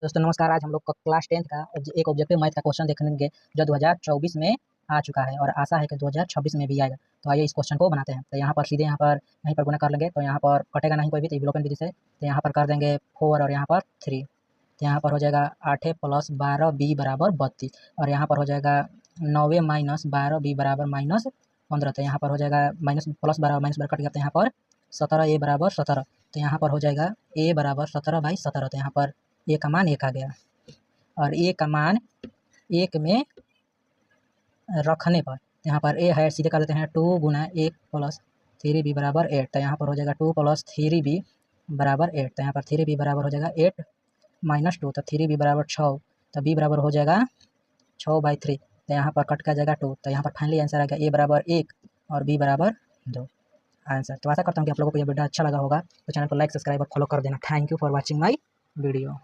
दोस्तों नमस्कार। आज हम लोग क्लास 10th का एक ऑब्जेक्टिव मैथ का क्वेश्चन देखेंगे जो 2024 में आ चुका है और आशा है कि 2026 में भी आएगा। तो आइए इस क्वेश्चन को बनाते हैं। तो यहाँ पर सीधे यहीं पर गुना कर लेंगे। तो यहाँ पर कटेगा नहीं कोई भी, तो विलोपन विधि से। तो यहाँ पर कर देंगे 4 और यहाँ पर 3। तो यहाँ पर हो जाएगा 8 + 12 b बराबर 32 और यहाँ पर हो जाएगा 9 - 12 b बराबर -15। तो यहाँ पर हो जाएगा +12 -12 कट गया। तो यहाँ पर 17 a बराबर 17। तो यहाँ पर हो जाएगा a बराबर 17/17। तो यहाँ पर ए का मान 1 आ गया और ए का मान 1 में रखने पर यहाँ पर ए है, सीधे कर देते हैं 2 × 1 + 3b बराबर 8। तो यहाँ पर हो जाएगा 2 + 3b बराबर 8। तो यहाँ पर 3b बराबर हो जाएगा 8 - 2। तो 3b बराबर 6। तो b बराबर हो जाएगा 6/3। तो यहाँ पर कट का जाएगा 2। तो यहाँ पर फाइनली आंसर आएगा a बराबर 1 और b बराबर 2 आंसर। तो आशा करता हूँ कि आप लोगों को यह वीडियो अच्छा लगा होगा। तो चैनल को लाइक, सब्सक्राइब और फॉलो कर देना। Thank you for watching my video.